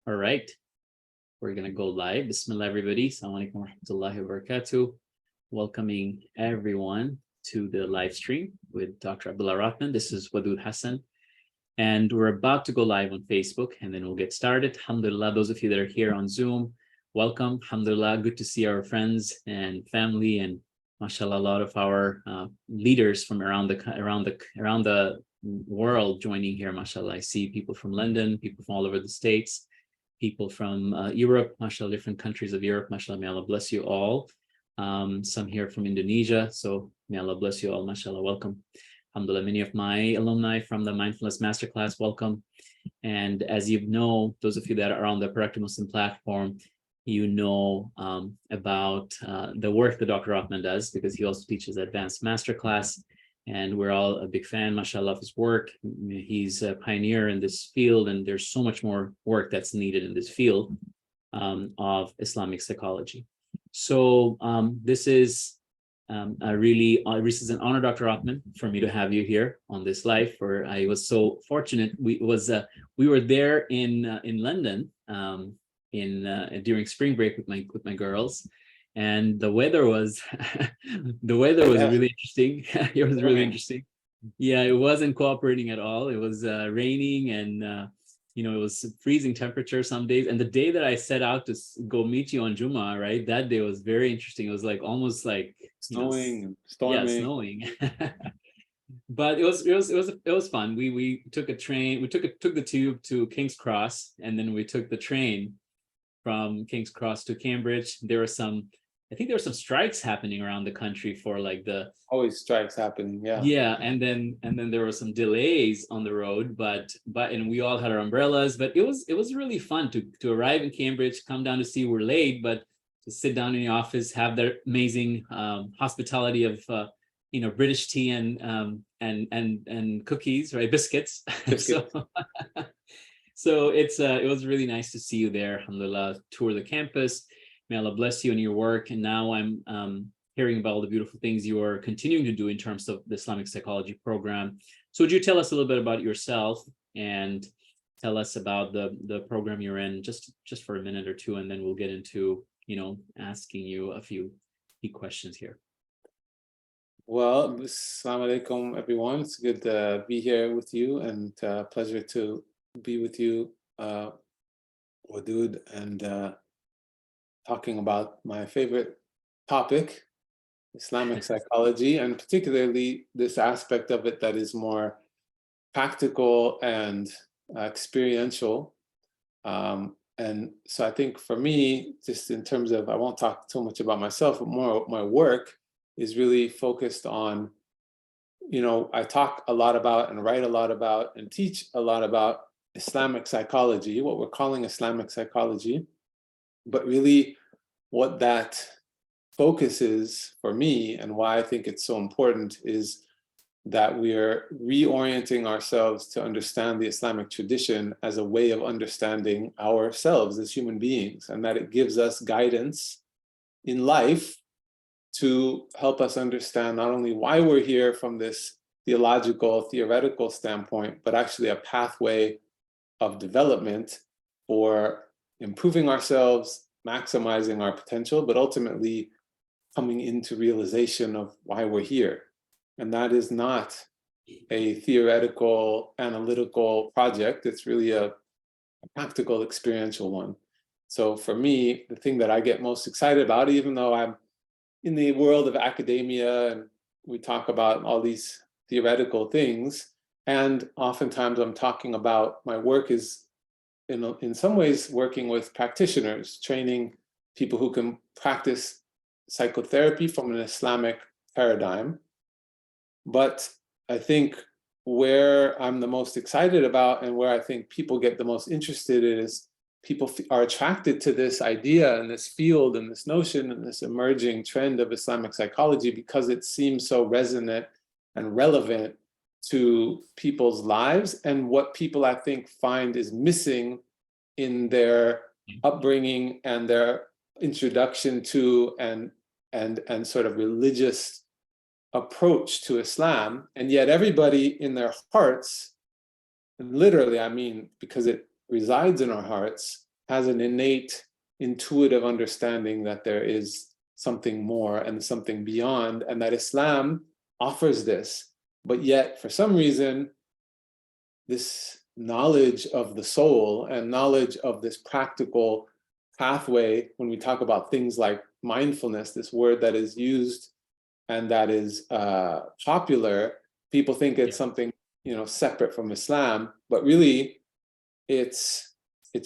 All right, we're gonna go live. Bismillah, everybody. Assalamu alaikum wa rahmatullahi wa barakatuh. Welcoming everyone to the live stream with Dr. Abdallah Rothman. This is Wadud Hassan, and we're about to go live on Facebook, and then we'll get started. Alhamdulillah, those of you that are here on Zoom, welcome. Alhamdulillah, good to see our friends and family, and mashallah, a lot of our leaders from around the world joining here. Mashallah, I see people from London, people from all over the States, people from Europe, mashallah, different countries of Europe, mashallah, may Allah bless you all. Some here from Indonesia, so may Allah bless you all, mashallah, welcome. Alhamdulillah, many of my alumni from the Mindfulness Masterclass, welcome. And as you know, those of you that are on the Practical Muslim platform, you know about the work that Dr. Rothman does, because he also teaches Advanced Masterclass. And we're all a big fan, mashallah, of his work. He's a pioneer in this field, and there's so much more work that's needed in this field of Islamic psychology. So this is an honor, Dr. Rothman, for me to have you here on this live. For I was so fortunate. We were there in London during spring break with my girls. And the weather was really interesting. It was really interesting. Yeah, it wasn't cooperating at all. It was raining, and it was freezing temperature some days. And the day that I set out to go meet you on Jummah, right, that day was very interesting. It was like almost like snowing, storming. Yeah, snowing. But it was fun. We took a train. We took the tube to King's Cross, and then we took the train from King's Cross to Cambridge. I think there were some strikes happening around the country for like always strikes happening. Yeah, and then there were some delays on the road, but and we all had our umbrellas. But it was really fun to arrive in Cambridge, come down to see we're late, but to sit down in the office, have their amazing hospitality of British tea and cookies, right, biscuits. So it was really nice to see you there. Alhamdulillah, tour the campus. May Allah bless you in your work. And now I'm hearing about all the beautiful things you are continuing to do in terms of the Islamic psychology program. So would you tell us a little bit about yourself and tell us about the program you're in, just for a minute or two, and then we'll get into asking you a few key questions here. Well, assalamu alaikum, everyone. It's good to be here with you, and pleasure to be with you, Wadud, and talking about my favorite topic, Islamic psychology, and particularly this aspect of it that is more practical and experiential. And so I think for me, just in terms of, I won't talk too much about myself, but more my work is really focused on, I talk a lot about and write a lot about and teach a lot about Islamic psychology, what we're calling Islamic psychology. But really what that focus is for me, and why I think it's so important, is that we are reorienting ourselves to understand the Islamic tradition as a way of understanding ourselves as human beings, and that it gives us guidance in life to help us understand not only why we're here from this theoretical standpoint, but actually a pathway of development for improving ourselves, maximizing our potential, but ultimately coming into realization of why we're here. And that is not a theoretical, analytical project. It's really a practical, experiential one. So for me, the thing that I get most excited about, even though I'm in the world of academia and we talk about all these theoretical things, and oftentimes I'm talking about, my work is in some ways working with practitioners, training people who can practice psychotherapy from an Islamic paradigm. But I think where I'm the most excited about, and where I think people get the most interested in, is people are attracted to this idea and this field and this notion and this emerging trend of Islamic psychology because it seems so resonant and relevant to people's lives, and what people, I think, find is missing in their upbringing and their introduction to and sort of religious approach to Islam. And yet everybody in their hearts, and literally, I mean, because it resides in our hearts, has an innate, intuitive understanding that there is something more and something beyond, and that Islam offers this. But yet, for some reason, this knowledge of the soul and knowledge of this practical pathway, when we talk about things like mindfulness, this word that is used and that is popular, people think it's something, separate from Islam, but really it's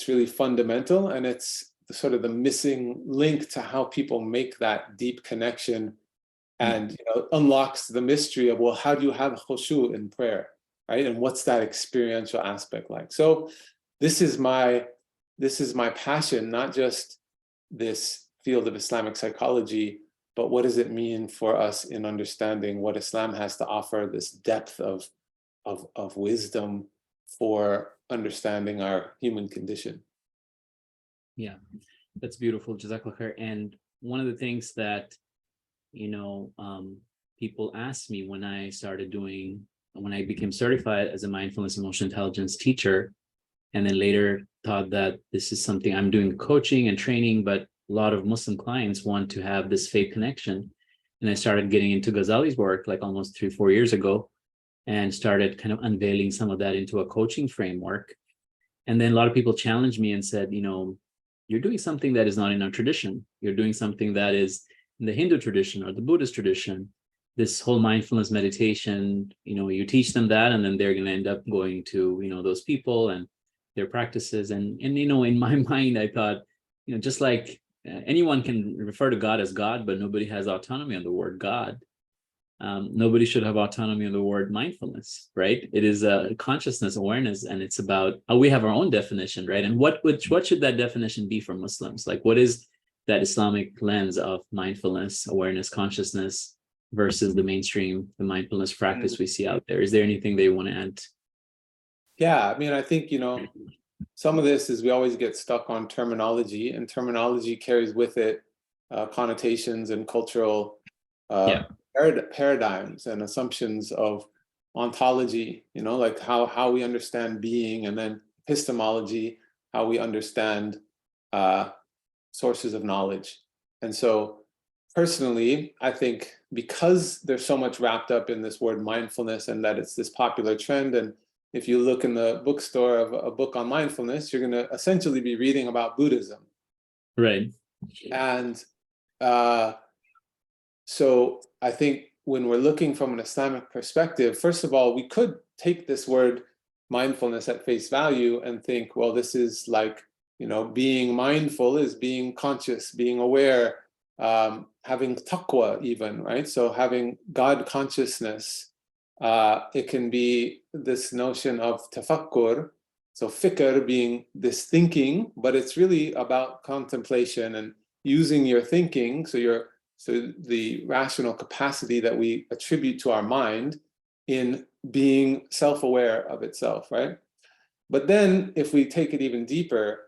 really fundamental, and it's sort of the missing link to how people make that deep connection, and unlocks the mystery of, well, how do you have khushu in prayer, right? And what's that experiential aspect like? So this is my passion, not just this field of Islamic psychology, but what does it mean for us in understanding what Islam has to offer, this depth of wisdom for understanding our human condition. Yeah, that's beautiful, Jazakallah khair. And one of the things that people asked me when I became certified as a mindfulness emotional intelligence teacher, and then later thought that this is something I'm doing coaching and training, but a lot of Muslim clients want to have this faith connection. And I started getting into Ghazali's work like almost 3-4 years ago, and started kind of unveiling some of that into a coaching framework. And then a lot of people challenged me and said, you're doing something that is not in our tradition. You're doing something that is in the Hindu tradition or the Buddhist tradition. This whole mindfulness meditation, you teach them that, and then they're going to end up going to, those people and their practices. And in my mind, I thought, just like anyone can refer to God as God, but nobody has autonomy on the word God. Nobody should have autonomy on the word mindfulness, right? It is a consciousness awareness, and it's about we have our own definition, right? And what should that definition be for Muslims? Like, what is that Islamic lens of mindfulness, awareness, consciousness versus the mainstream, the mindfulness practice we see out there? Is there anything they want to add? Yeah, I mean, I think, some of this is we always get stuck on terminology, and terminology carries with it connotations and cultural paradigms and assumptions of ontology, like how we understand being, and then epistemology, how we understand sources of knowledge. And so personally, I think because there's so much wrapped up in this word mindfulness, and that it's this popular trend, and if you look in the bookstore of a book on mindfulness, you're going to essentially be reading about Buddhism. Right. And so I think when we're looking from an Islamic perspective, first of all, we could take this word mindfulness at face value and think, well, this is like, being mindful is being conscious, being aware, having taqwa even, right? So having God consciousness. It can be this notion of tafakkur, so fikr being this thinking, but it's really about contemplation and using your thinking, so the rational capacity that we attribute to our mind in being self-aware of itself, right? But then if we take it even deeper,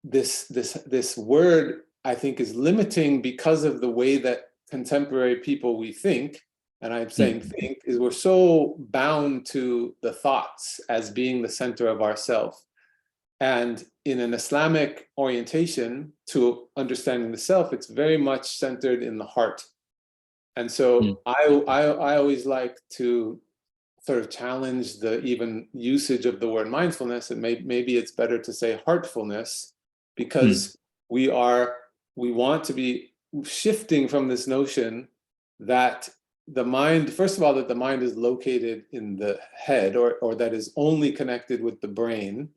this word, I think, is limiting because of the way that contemporary people we think, and I'm saying think, is we're so bound to the thoughts as being the center of ourself. And in an Islamic orientation to understanding the self, it's very much centered in the heart. And so I always like to sort of challenge the even usage of the word mindfulness, and maybe it's better to say heartfulness, because we want to be shifting from this notion that the mind, first of all, that the mind is located in the head, or that is only connected with the brain,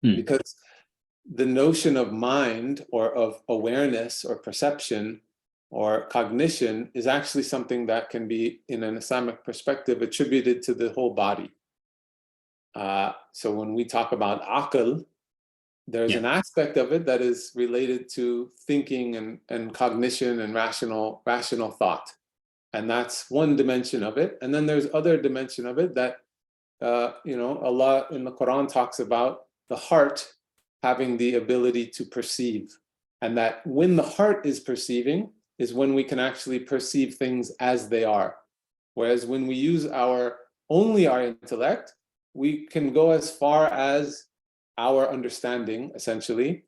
because the notion of mind or of awareness or perception or cognition is actually something that can be, in an Islamic perspective, attributed to the whole body. So when we talk about aql, there's an aspect of it that is related to thinking and cognition and rational thought. And that's one dimension of it. And then there's other dimension of it that, Allah in the Quran talks about the heart having the ability to perceive. And that when the heart is perceiving is when we can actually perceive things as they are. Whereas when we use only our intellect, we can go as far as our understanding, essentially,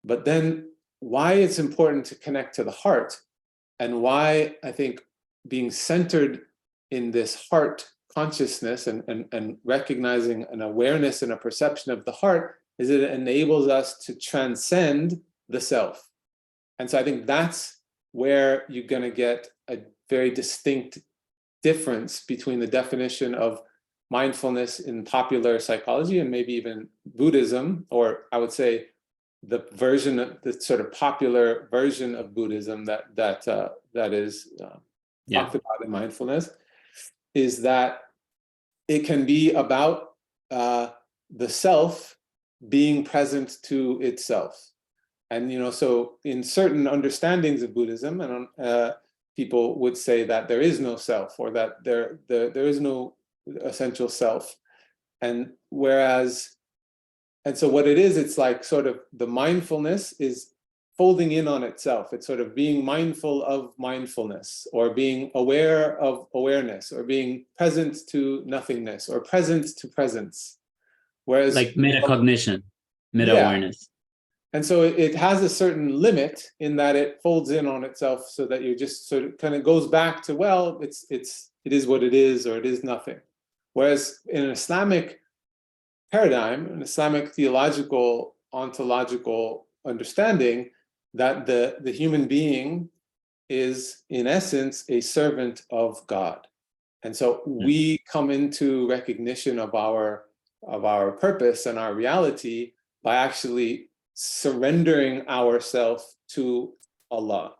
but then why it's important to connect to the heart, and why I think being centered in this heart consciousness and recognizing an awareness and a perception of the heart is that it enables us to transcend the self. And so I think that's where you're going to get a very distinct difference between the definition of mindfulness in popular psychology and maybe even Buddhism, or I would say the version of the sort of popular version of Buddhism that is talked about in mindfulness, is that it can be about the self being present to itself. And so in certain understandings of Buddhism, and people would say that there is no self, or that there is no essential self. And so what it is, it's like sort of the mindfulness is folding in on itself. It's sort of being mindful of mindfulness, or being aware of awareness, or being present to nothingness, or present to presence. Whereas like metacognition, meta-awareness. And so it has a certain limit in that it folds in on itself, so that you just sort of kind of goes back to, well, it is what it is, or it is nothing. Whereas in an Islamic paradigm, an Islamic theological, ontological understanding, that the human being is in essence a servant of God. And so we come into recognition of our purpose and our reality by actually surrendering ourselves to Allah.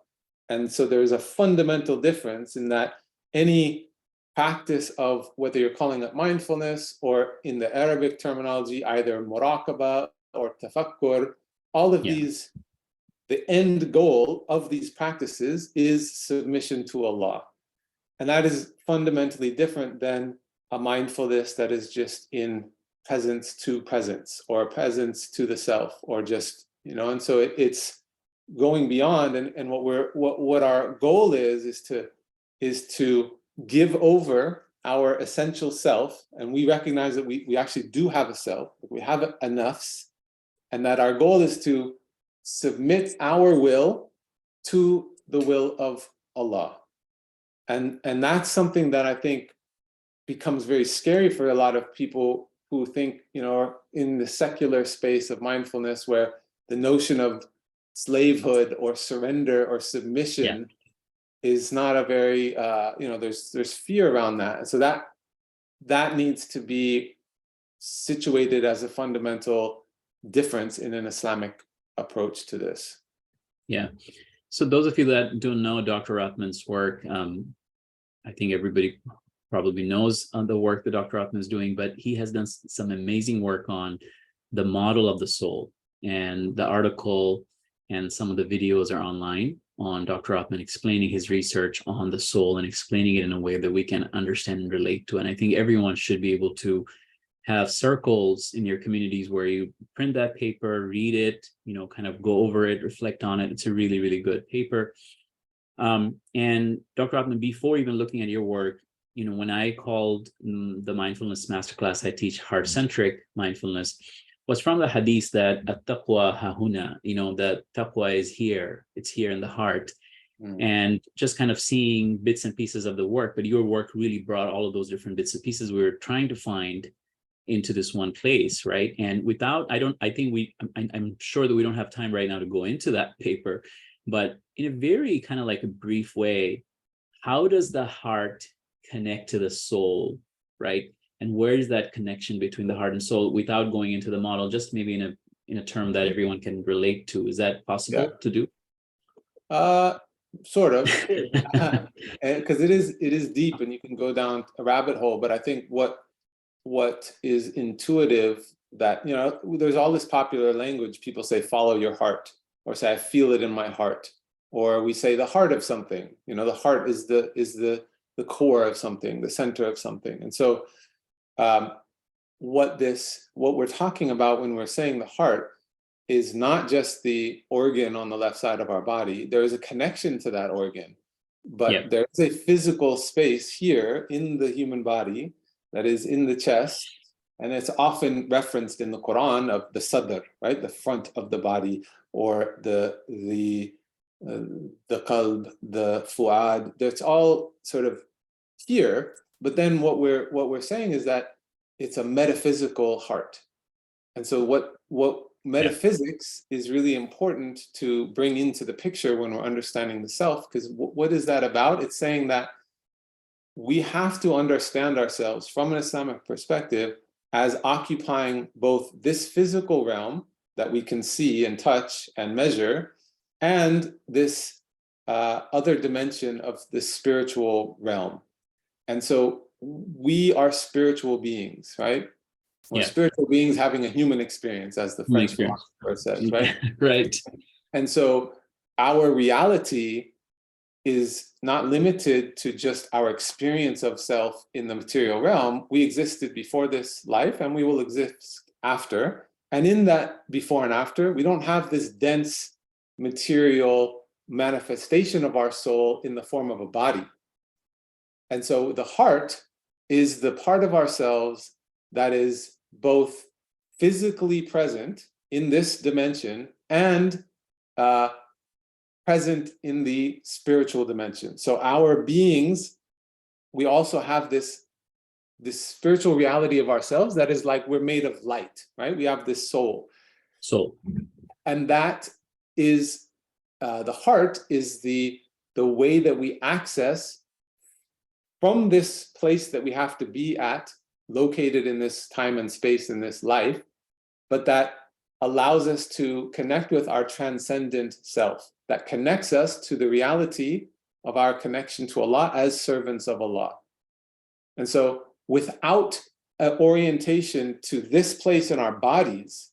And so there's a fundamental difference in that any practice of, whether you're calling it mindfulness, or in the Arabic terminology, either muraqaba or tafakkur, all of these, the end goal of these practices is submission to Allah. And that is fundamentally different than a mindfulness that is just in presence to presence, or presence to the self, or just, and so it's going beyond. And what our goal is to give over our essential self. And we recognize that we actually do have a self, we have a nafs, and that our goal is to submit our will to the will of Allah. And that's something that I think becomes very scary for a lot of people who think, in the secular space of mindfulness, where the notion of slavehood or surrender or submission is not a very, there's fear around that. And so that needs to be situated as a fundamental difference in an Islamic approach to this. Yeah. So those of you that don't know Dr. Rothman's work, I think everybody probably knows the work that Dr. Rothman is doing, but he has done some amazing work on the model of the soul. And the article and some of the videos are online on Dr. Rothman explaining his research on the soul and explaining it in a way that we can understand and relate to. And I think everyone should be able to have circles in your communities where you print that paper, read it, kind of go over it, reflect on it. It's a really, really good paper. And Dr. Rothman, before even looking at your work, when I called the mindfulness masterclass I teach, heart-centric mindfulness, was from the hadith that at-taqwa hahuna, that taqwa is here, it's here in the heart. And just kind of seeing bits and pieces of the work, but your work really brought all of those different bits and pieces we were trying to find into this one place, right? And I'm sure that we don't have time right now to go into that paper, but in a very kind of like a brief way, how does the heart connect to the soul, right? And where is that connection between the heart and soul, without going into the model, just maybe in a term that everyone can relate to? Is that possible to do? Sort of, because it is deep, and you can go down a rabbit hole. But I think what is intuitive, that there's all this popular language. People say follow your heart, or say I feel it in my heart, or we say the heart of something. The heart is the core of something, the center of something. And so what we're talking about when we're saying the heart is not just the organ on the left side of our body. There is a connection to that organ, but there is a physical space here in the human body that is in the chest, And it's often referenced in the Quran of the sadr, right? The front of the body, or the qalb, the fuad. That's all sort of here. But then what we're saying is that it's a metaphysical heart. And so what metaphysics is really important to bring into the picture when we're understanding the self, because what is that about? It's saying that we have to understand ourselves from an Islamic perspective as occupying both this physical realm that we can see and touch and measure, and this other dimension of the spiritual realm. And so we are spiritual beings, right? We're spiritual beings having a human experience, as the French philosopher says, right? Right. And so our reality is not limited to just our experience of self in the material realm. We existed before this life, and we will exist after. And in that before and after, we don't have this dense material manifestation of our soul in the form of a body. And so the heart is the part of ourselves that is both physically present in this dimension and present in the spiritual dimension. So our beings, we also have this spiritual reality of ourselves that is like we're made of light, right? We have this soul. And that is, the heart is the way that we access from this place that we have to be at, located in this time and space in this life, but that allows us to connect with our transcendent self, that connects us to the reality of our connection to Allah as servants of Allah. And so without an orientation to this place in our bodies,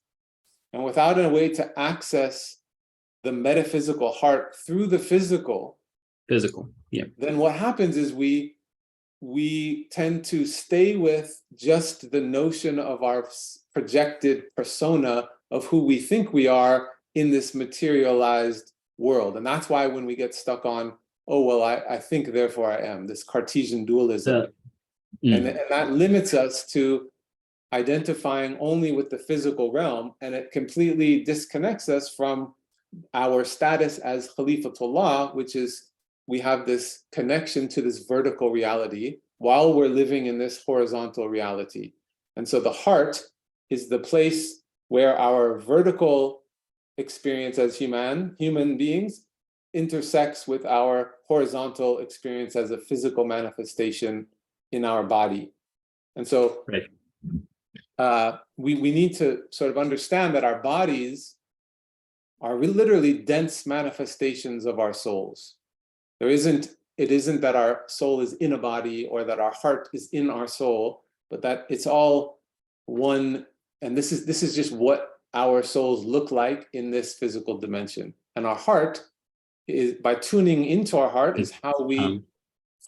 and without a way to access the metaphysical heart through the physical, then what happens is we tend to stay with just the notion of our projected persona of who we think we are in this materialized world. And that's why when we get stuck on, oh, well, I think, therefore I am, this Cartesian dualism. And that limits us to identifying only with the physical realm, and it completely disconnects us from our status as Khalifatullah, which is we have this connection to this vertical reality while we're living in this horizontal reality. And so the heart is the place where our vertical experience as human beings intersects with our horizontal experience as a physical manifestation in our body. And so we need to sort of understand that our bodies are literally dense manifestations of our souls. It isn't that our soul is in a body or that our heart is in our soul, but that it's all one. And this is just what our souls look like in this physical dimension. And our heart is, by tuning into our heart, is how we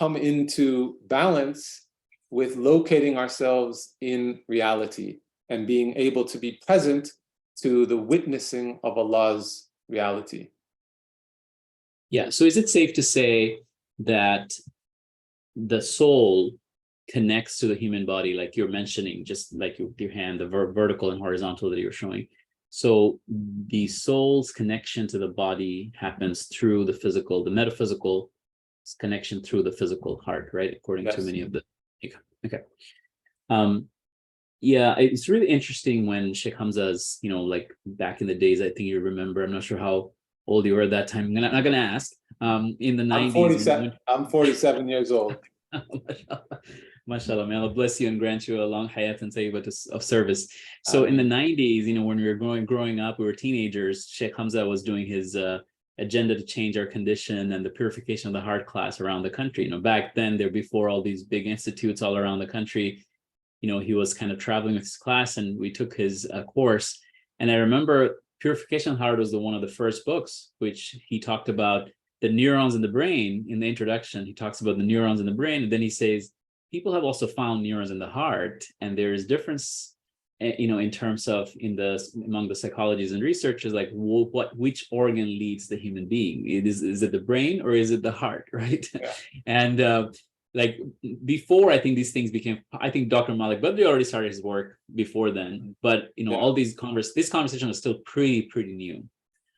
come into balance with locating ourselves in reality and being able to be present to the witnessing of Allah's reality. Yeah. So is it safe to say that the soul connects to the human body, like you're mentioning, just like your hand, the vertical and horizontal that you're showing? So the soul's connection to the body happens through the physical, the metaphysical connection through the physical heart, right? According to many of the. Okay. Yeah, it's really interesting when Sheikh Hamza's, like back in the days, I think you remember, I'm not sure how old you were at that time. I'm not going to ask. In the 90s. I'm 47 years old. MashaAllah, may Allah bless you and grant you a long hayat and tayyibat of service. So in the 90s, when we were growing up, we were teenagers, Sheikh Hamza was doing his agenda to change our condition and the purification of the heart class around the country. Back then, before all these big institutes all around the country, he was kind of traveling with his class, and we took his course. And I remember Purification of the Heart was one of the first books, which he talked about the neurons in the brain. In the introduction, he talks about the neurons in the brain, and then he says, people have also found neurons in the heart, and there is difference, in terms of among the psychologists and researchers, like which organ leads the human being? Is it the brain or is it the heart, right? Yeah. And like before I think these things became, I think Dr. Malik, but they already started his work before then. But you know, Yeah. all these this conversation was still pretty new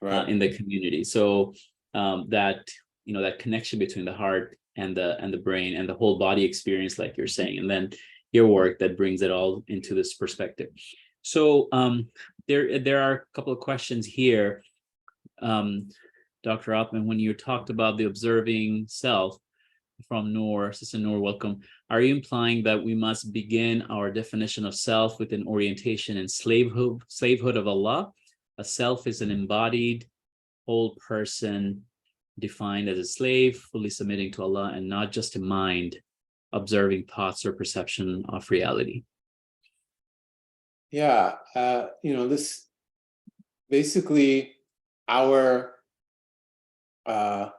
Right. in the community. So that, you know, that connection between the heart and the brain and the whole body experience, like you're saying, and then your work that brings it all into this perspective. So there are a couple of questions here. Dr. Rothman, when you talked about the observing self from Noor, Sister Noor, welcome. Are you implying that we must begin our definition of self with an orientation in slavehood of Allah? A self is an embodied whole person defined as a slave, fully submitting to Allah, and not just a mind observing thoughts or perception of reality. Yeah, you know, this basically our our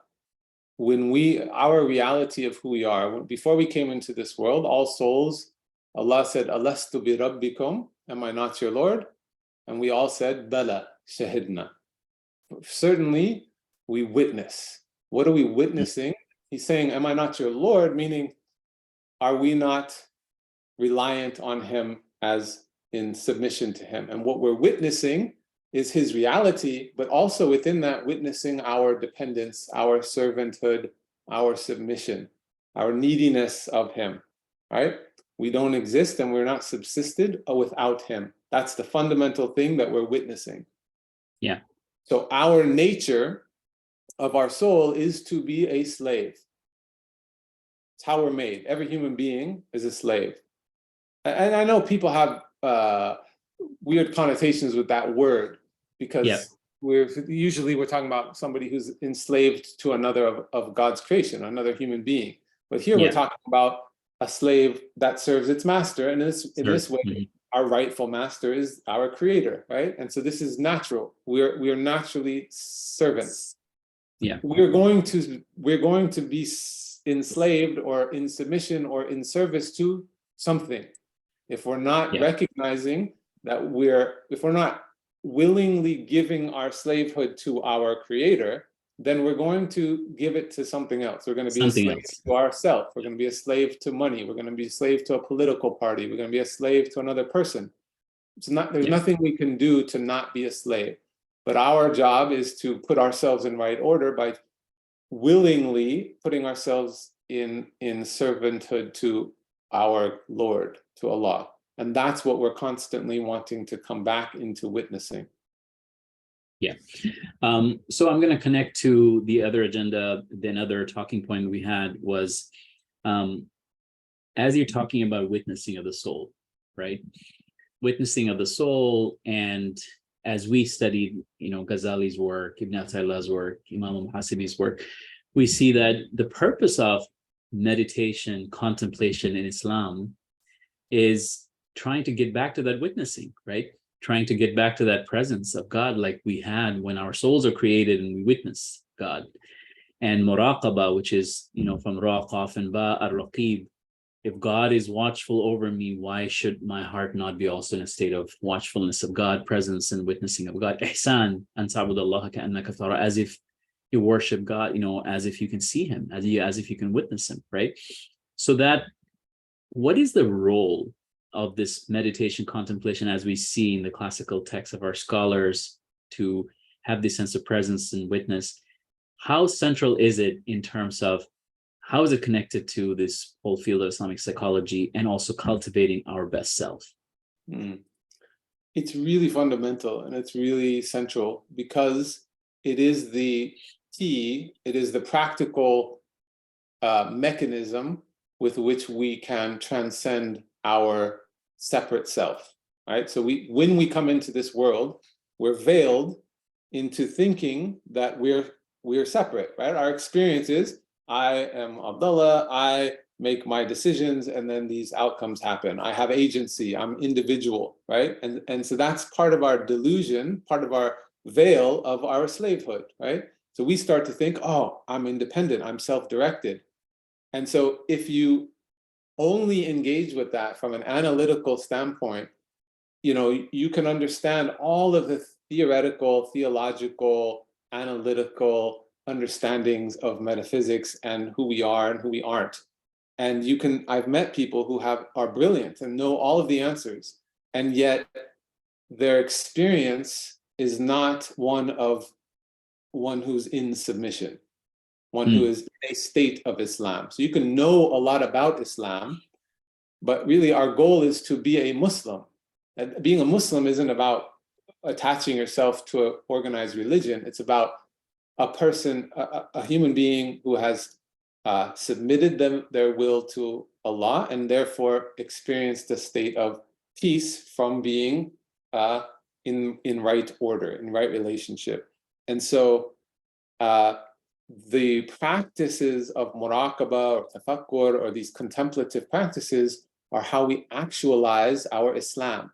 reality of who we are. Before we came into this world, all souls, Allah said, Alastu bi rabbikum, am I not your Lord? And we all said, Bala, shahidna. Certainly, we witness. What are we witnessing? He's saying, am I not your Lord? Meaning, are we not reliant on him as in submission to him? And what we're witnessing is his reality, but also within that, witnessing our dependence, our servanthood, our submission, our neediness of him, right? We don't exist and we're not subsisted without him. That's the fundamental thing that we're witnessing. Yeah. So our nature of our soul is to be a slave. It's how we're made. Every human being is a slave. And I know people have weird connotations with that word, because we're talking about somebody who's enslaved to another of God's creation, another human being. But here we're talking about a slave that serves its master, and in this way, our rightful master is our creator, right? And so this is natural. We are naturally servants. Yeah. We're going to be enslaved or in submission or in service to something. If we're not recognizing that if we're not willingly giving our slavehood to our creator, then we're going to give it to something else. We're going to be a slave to ourselves. We're going to be a slave to money. We're going to be a slave to a political party. We're going to be a slave to another person. There's nothing we can do to not be a slave. But our job is to put ourselves in right order by willingly putting ourselves in servanthood to our Lord, to Allah. And that's what we're constantly wanting to come back into witnessing. Yeah. So I'm going to connect to the other agenda. The another talking point we had was, as you're talking about witnessing of the soul, right? Witnessing of the soul, and as we studied, you know, Ghazali's work, Ibn Ata'illah's work, Imam al-Hasibi's work, we see that the purpose of meditation, contemplation in Islam is trying to get back to that witnessing, right? Trying to get back to that presence of God like we had when our souls are created and we witness God. And Muraqaba, which is, you know, from Ra, Qaf, and Ba, ar-Raqib. If God is watchful over me, why should my heart not be also in a state of watchfulness of God, presence and witnessing of God? Ihsan, an ta'budallaha ka'annaka tara, as if you worship God, you know, as if you can see him, as if you can witness him, right? So that, what is the role of this meditation contemplation as we see in the classical texts of our scholars to have this sense of presence and witness? How central is it in terms of how is it connected to this whole field of Islamic psychology and also cultivating our best self? It's really fundamental and it's really central, because it is the key, it is the practical mechanism with which we can transcend our separate self, right? So when we come into this world, we're veiled into thinking that we're separate, right? Our experience is, I am Abdallah, I make my decisions, and then these outcomes happen. I have agency, I'm individual, right? And so that's part of our delusion, part of our veil of our slavehood, right? So we start to think, oh, I'm independent, I'm self-directed. And so if you only engage with that from an analytical standpoint, you know, you can understand all of the theoretical, theological, analytical understandings of metaphysics and who we are and who we aren't. And I've met people who are brilliant and know all of the answers, and yet their experience is not one who's in submission, one who is in a state of Islam. So you can know a lot about Islam, but really our goal is to be a Muslim. And being a Muslim isn't about attaching yourself to an organized religion. It's about a person, a human being who has submitted their will to Allah and therefore experienced a state of peace from being in right order, in right relationship. And so the practices of muraqaba or tafakkur or these contemplative practices are how we actualize our Islam.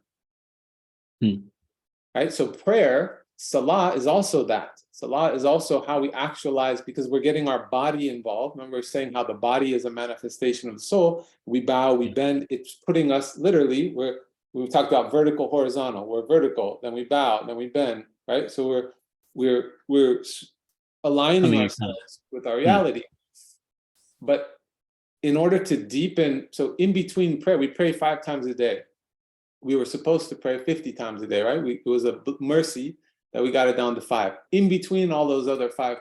Right? So prayer, salah, is also that. Salah is also how we actualize, because we're getting our body involved. Remember, we're saying how the body is a manifestation of the soul. We bow, we bend. It's putting us literally, we talked about vertical, horizontal. We're vertical, then we bow, then we bend, right? So we're aligning ourselves with our reality. But in order to deepen, so in between prayer, we pray 5 times a day. We were supposed to pray 50 times a day, right? It was a mercy that we got it down to 5. In between all those other 5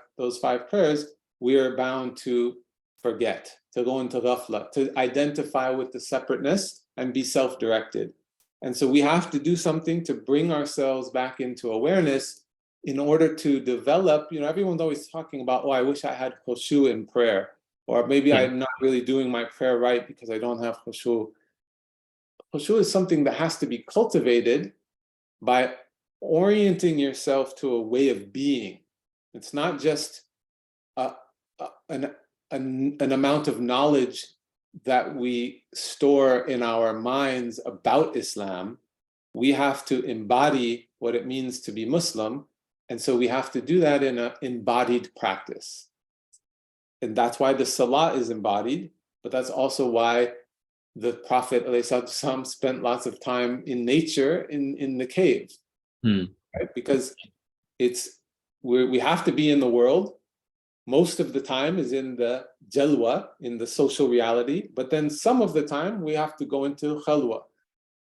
prayers, we are bound to forget, to go into ghafla, to identify with the separateness and be self-directed. And so we have to do something to bring ourselves back into awareness in order to develop, everyone's always talking about, oh, I wish I had khushu in prayer, or maybe I'm not really doing my prayer right because I don't have khushu. Khushu is something that has to be cultivated by orienting yourself to a way of being. It's not just an amount of knowledge that we store in our minds about Islam. We have to embody what it means to be Muslim. And so we have to do that in an embodied practice. And that's why the salah is embodied, but that's also why the Prophet ﷺ spent lots of time in nature, in the cave, right? Because we have to be in the world. Most of the time is in the jalwa, in the social reality, but then some of the time we have to go into khalwa.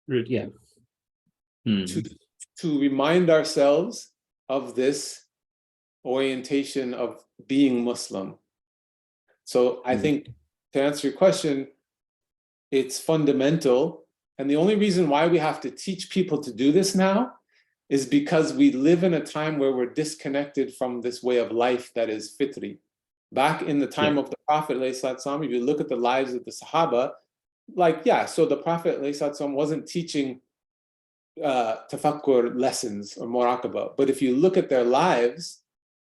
Yeah. To remind ourselves of this orientation of being Muslim. So I think, to answer your question, it's fundamental. And the only reason why we have to teach people to do this now is because we live in a time where we're disconnected from this way of life that is fitri. Back in the time of the Prophet, ﷺ, if you look at the lives of the Sahaba, so the Prophet ﷺ wasn't teaching tafakkur lessons or muraqaba. But if you look at their lives,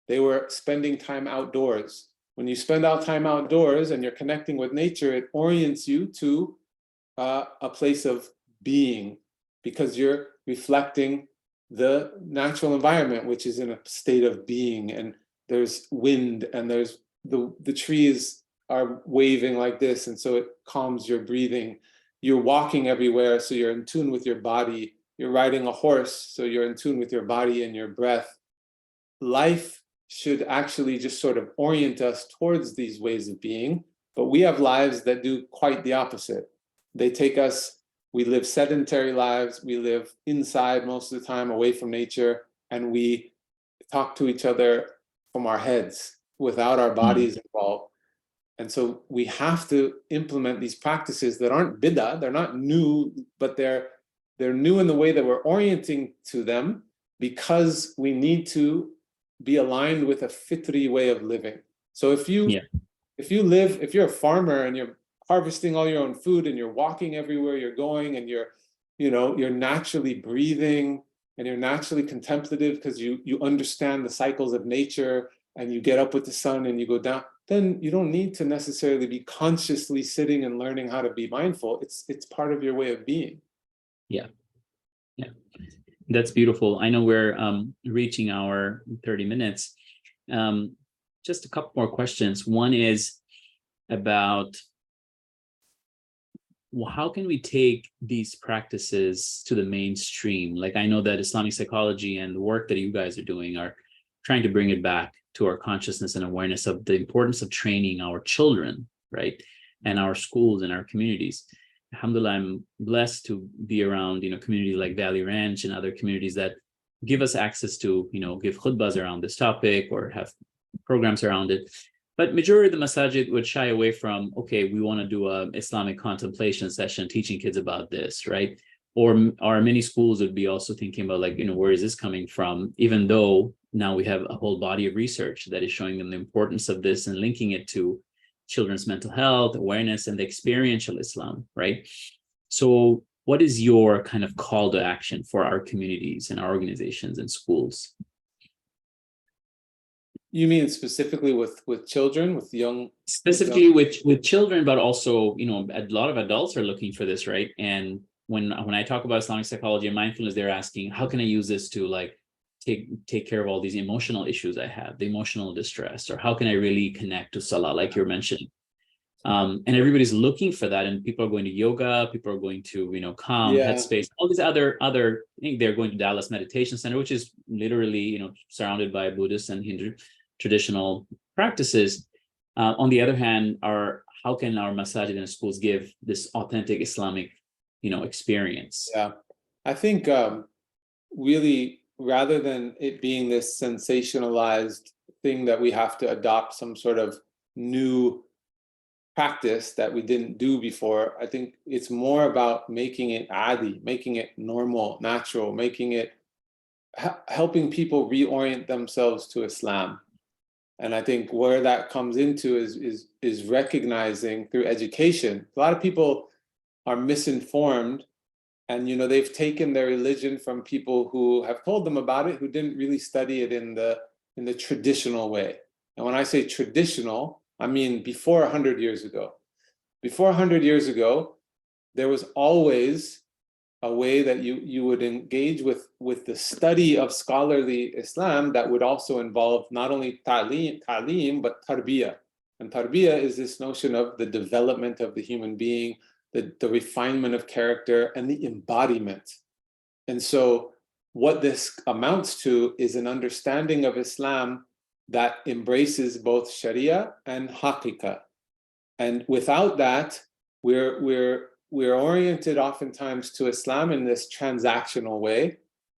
they were spending time outdoors. When you spend time outdoors and you're connecting with nature, it orients you to a place of being, because you're reflecting the natural environment, which is in a state of being, and there's wind, and there's the trees are waving like this, and so it calms your breathing. You're walking everywhere, so you're in tune with your body. You're riding a horse, so you're in tune with your body and your breath. Life should actually just sort of orient us towards these ways of being, but we have lives that do quite the opposite. They take us, we live sedentary lives, we live inside most of the time, away from nature, and we talk to each other from our heads without our bodies involved. And so we have to implement these practices that aren't bid'ah, they're not new, but they're new in the way that we're orienting to them, because we need to be aligned with a fitri way of living. So if you're a farmer and you're harvesting all your own food and you're walking everywhere you're going, and you're naturally breathing and you're naturally contemplative because you understand the cycles of nature, and you get up with the sun and you go down, then you don't need to necessarily be consciously sitting and learning how to be mindful. It's part of your way of being. Yeah. That's beautiful. I know we're reaching our 30 minutes. Just a couple more questions. One is about, how can we take these practices to the mainstream? Like, I know that Islamic psychology and the work that you guys are doing are trying to bring it back to our consciousness and awareness of the importance of training our children, right? and our schools and our communities. Alhamdulillah, I'm blessed to be around, communities like Valley Ranch and other communities that give us access to, give khutbahs around this topic or have programs around it. But majority of the masajid would shy away from, okay, we want to do a Islamic contemplation session teaching kids about this, right? Or our many schools would be also thinking about like, where is this coming from? Even though now we have a whole body of research that is showing them the importance of this and linking it to children's mental health, awareness, and the experiential Islam, right? So what is your kind of call to action for our communities and our organizations and schools? You mean specifically with children, with young? Specifically with children, but also, a lot of adults are looking for this, right? And when I talk about Islamic psychology and mindfulness, they're asking, how can I use this to like take care of all these emotional issues I have, the emotional distress, or how can I really connect to Salah, like you're mentioning? And everybody's looking for that, and people are going to yoga, people are going to, Calm, Headspace, all these other, I think they're going to Dallas Meditation Center, which is literally, surrounded by Buddhist and Hindu traditional practices. On the other hand, how can our masajid and schools give this authentic Islamic, experience? Yeah, I think really, rather than it being this sensationalized thing that we have to adopt some sort of new practice that we didn't do before, I think it's more about making it adi, making it normal, natural, making it helping people reorient themselves to Islam. And I think where that comes into is recognizing through education. A lot of people are misinformed, and they've taken their religion from people who have told them about it, who didn't really study it in the traditional way. And when I say traditional, I mean before 100 years ago. Before 100 years ago, there was always a way that you would engage with the study of scholarly Islam that would also involve not only ta'lim, but tarbiyah. And tarbiyah is this notion of the development of the human being, the refinement of character, and the embodiment. And so what this amounts to is an understanding of Islam that embraces both Sharia and Haqiqah. And without that, we're oriented oftentimes to Islam in this transactional way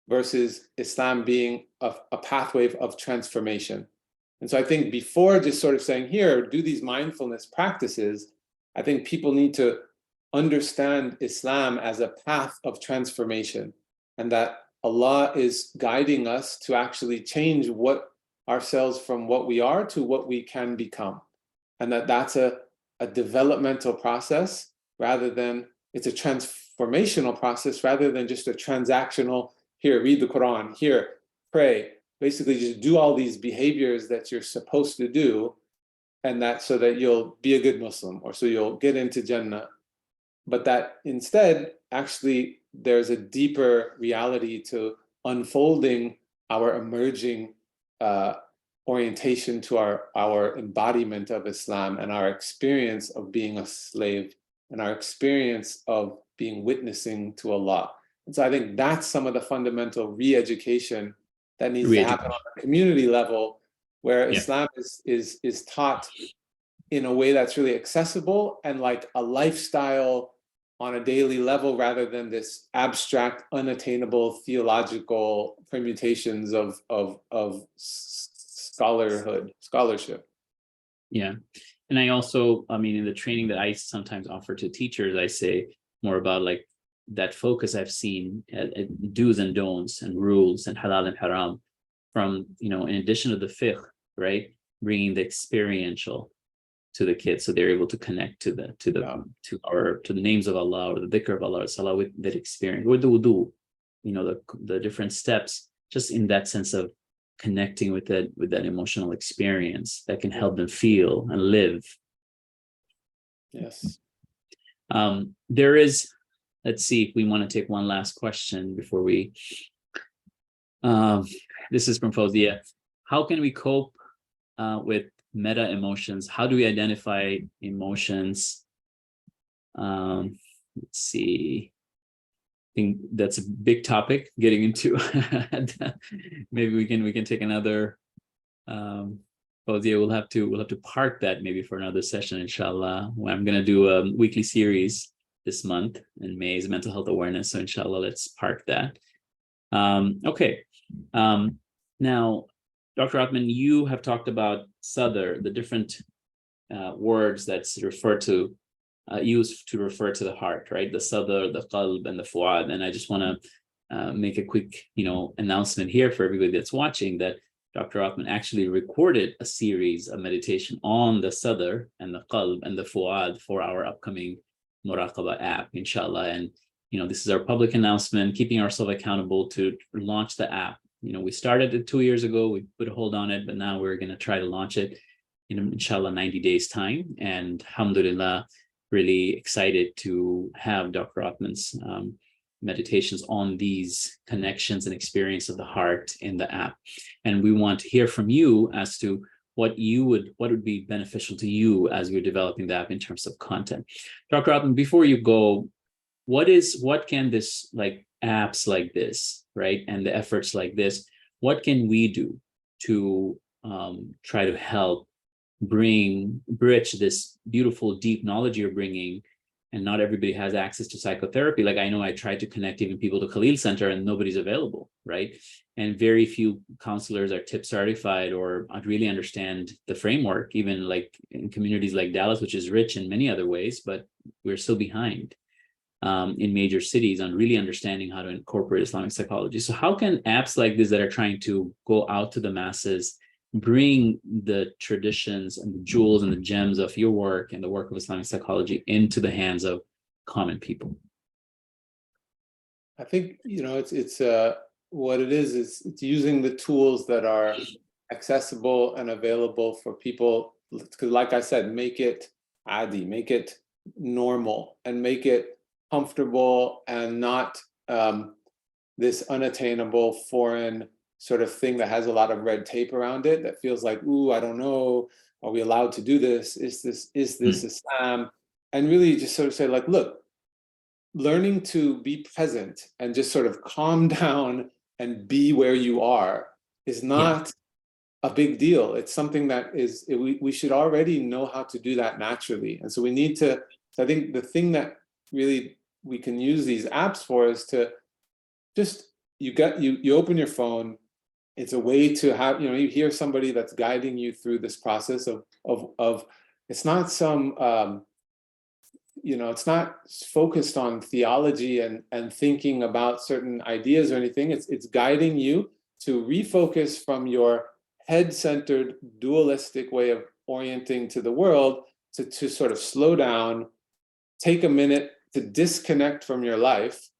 versus Islam being a pathway of transformation. And so I think before just sort of saying, here, do these mindfulness practices, I think people need to understand Islam as a path of transformation, and that Allah is guiding us to actually change ourselves from what we are to what we can become. And that's a developmental process rather than, it's a transformational process rather than just a transactional, here, read the Quran, here, pray, basically just do all these behaviors that you're supposed to do, and that so that you'll be a good Muslim, or so you'll get into Jannah. But that instead, actually, there's a deeper reality to unfolding our emerging orientation to our embodiment of Islam and our experience of being a slave and our experience of being witnessing to Allah. And so I think that's some of the fundamental re-education that needs to happen on a community level, where Islam is taught in a way that's really accessible and like a lifestyle on a daily level, rather than this abstract, unattainable theological permutations of scholarship. Yeah. And I also, in the training that I sometimes offer to teachers, I say more about like that focus I've seen at do's and don'ts and rules and halal and haram from, in addition to the fiqh, right? Bringing the experiential to the kids, so they're able to connect to the names of Allah or the dhikr of Allah, Salah, with that experience, with the wudu, the different steps, just in that sense of connecting with that emotional experience that can help them feel and live. Yes. There is, let's see if we want to take one last question before we, this is from Fawzia. How can we cope with meta emotions? How do we identify emotions? Let's see. I think that's a big topic getting into. Maybe we can take another Fawzia, we'll have to park that maybe for another session, inshallah. I'm going to do a weekly series this month, and May is mental health awareness. So inshallah, let's park that. Okay. Now, Dr. Rothman, you have talked about sadr, the different words that's referred to, used to refer to the heart, right? The sadr, the qalb, and the fuad. And I just want to make a quick, announcement here for everybody that's watching that Dr. Rothman actually recorded a series of meditation on the sadr and the qalb and the fuad for our upcoming Muraqaba app, inshallah. And, this is our public announcement, keeping ourselves accountable to launch the app. We started it 2 years ago, we put a hold on it, but now we're going to try to launch it in, inshallah, 90 days time. And alhamdulillah, really excited to have Dr. Rothman's meditations on these connections and experience of the heart in the app. And we want to hear from you as to what would be beneficial to you as you're developing the app in terms of content. Dr. Rothman, before you go, what can this, like apps like this, right, and the efforts like this, what can we do to try to help bridge this beautiful, deep knowledge you're bringing? And not everybody has access to psychotherapy. Like I know I tried to connect even people to Khalil Center and nobody's available, right? And very few counselors are TIP certified or really understand the framework, even like in communities like Dallas, which is rich in many other ways, but we're still behind in major cities on really understanding how to incorporate Islamic psychology. So how can apps like this that are trying to go out to the masses bring the traditions and the jewels and the gems of your work and the work of Islamic psychology into the hands of common people? I think, it's what it is it's using the tools that are accessible and available for people. Because like I said, make it adi, make it normal, and make it comfortable and not this unattainable foreign sort of thing that has a lot of red tape around it that feels like, ooh, I don't know, are we allowed to do this? Is this Islam? And really just sort of say like, look, learning to be present and just sort of calm down and be where you are is not a big deal. It's something that we should already know how to do that naturally. And so we need to, so I think the thing that really we can use these apps for is to just, you open your phone. It's a way to have, you hear somebody that's guiding you through this process of it's not some, it's not focused on theology and thinking about certain ideas or anything. It's guiding you to refocus from your head-centered, dualistic way of orienting to the world to sort of slow down, take a minute to disconnect from your life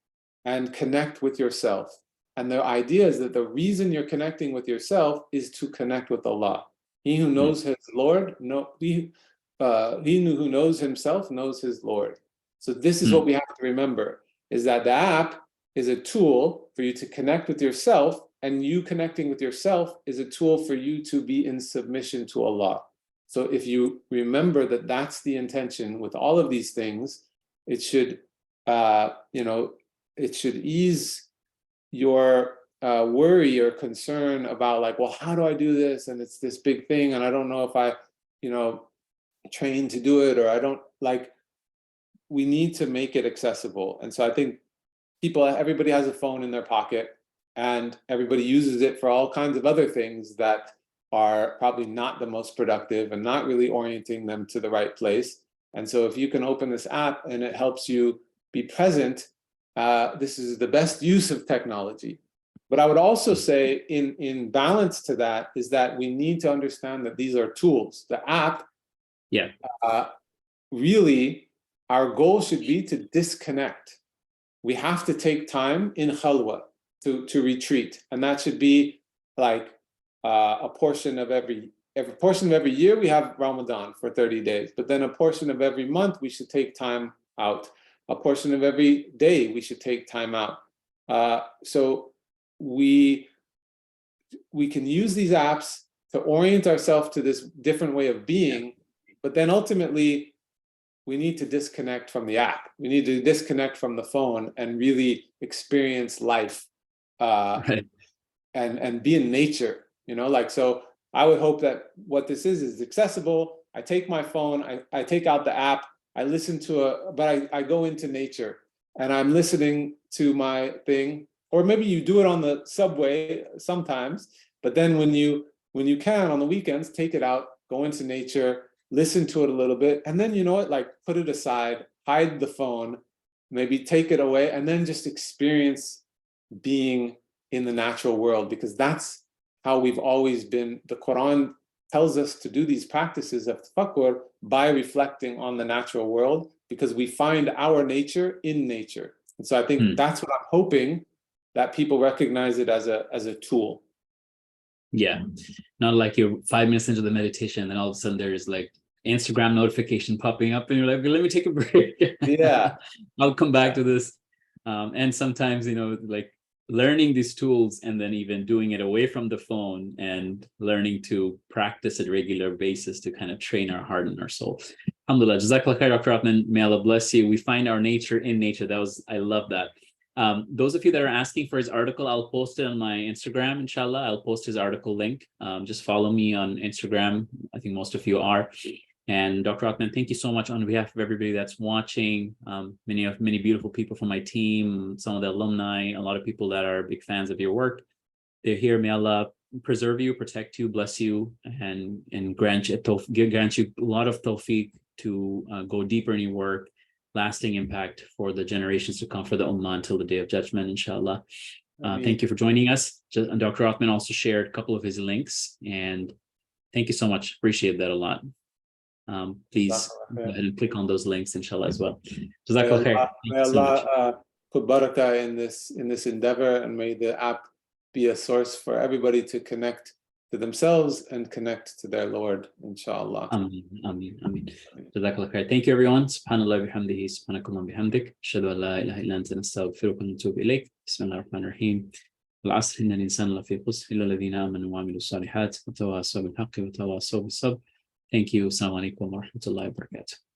and connect with yourself. And the idea is that the reason you're connecting with yourself is to connect with Allah. He who knows his Lord, he who knows himself knows his Lord. So this is what we have to remember, is that the app is a tool for you to connect with yourself, and you connecting with yourself is a tool for you to be in submission to Allah. So if you remember that that's the intention with all of these things, it should, it should ease your worry or concern about like, well, how do I do this? And it's this big thing, and I don't know if I, trained to do it, or I don't like, we need to make it accessible. And so I think everybody has a phone in their pocket, and everybody uses it for all kinds of other things that are probably not the most productive and not really orienting them to the right place. And so if you can open this app and it helps you be present, this is the best use of technology. But I would also say in balance to that is that we need to understand that these are tools. The app, really, our goal should be to disconnect. We have to take time in khalwa to retreat. And that should be like a portion of every year. We have Ramadan for 30 days, but then a portion of every month we should take time out. A portion of every day we should take time out. So we can use these apps to orient ourselves to this different way of being, but then ultimately we need to disconnect from the app. We need to disconnect from the phone and really experience life and be in nature, like, so I would hope that what this is accessible. I take my phone, I take out the app, I listen to but I go into nature and I'm listening to my thing. Or maybe you do it on the subway sometimes, but then when you can on the weekends, take it out, go into nature, listen to it a little bit, and then you know what, like put it aside, hide the phone, maybe take it away, and then just experience being in the natural world, because that's how we've always been. The Quran tells us to do these practices of tafakkur by reflecting on the natural world, because we find our nature in nature. And so I think that's what I'm hoping, that people recognize it as a tool. Yeah, not like you're 5 minutes into the meditation and then all of a sudden there's like Instagram notification popping up and you're like, let me take a break. Yeah. I'll come back to this. And sometimes, like learning these tools and then even doing it away from the phone and learning to practice at a regular basis to kind of train our heart and our soul. Alhamdulillah. Jazakallah khair, Dr. Rothman. May Allah bless you. We find our nature in nature. I love that. Those of you that are asking for his article, I'll post it on my Instagram, inshallah. I'll post his article link. Just follow me on Instagram. I think most of you are. And Dr. Rothman, thank you so much on behalf of everybody that's watching. Many beautiful people from my team, some of the alumni, a lot of people that are big fans of your work. They're here. May Allah preserve you, protect you, bless you, and grant you a lot of tawfiq to go deeper in your work, lasting impact for the generations to come, for the ummah until the day of judgment, inshallah. Thank you for joining us. And Dr. Rothman also shared a couple of his links, and thank you so much. Appreciate that a lot. Please go ahead and click on those links, inshallah, as well. May Allah put barakah in this endeavor, and may the app be a source for everybody to connect to themselves and connect to their Lord, inshallah. Ameen, ameen, ameen. Jazakallah khair. Thank you, everyone. Subhanallah bihamdihi, subhanakallah bihamdik. Ashhadu an la ilaha illa anta nastaghfiruka wa natubu ilayk. Bismillahir rahmanir rahim. والعصر إن الإنسان لفي خسر إلا الذين آمنوا وعملوا الصالحات وتواصوا بالحق وتواصوا بالصبر. Thank you. Assalamu alaikum wa rahmatullahi wa barakatuh.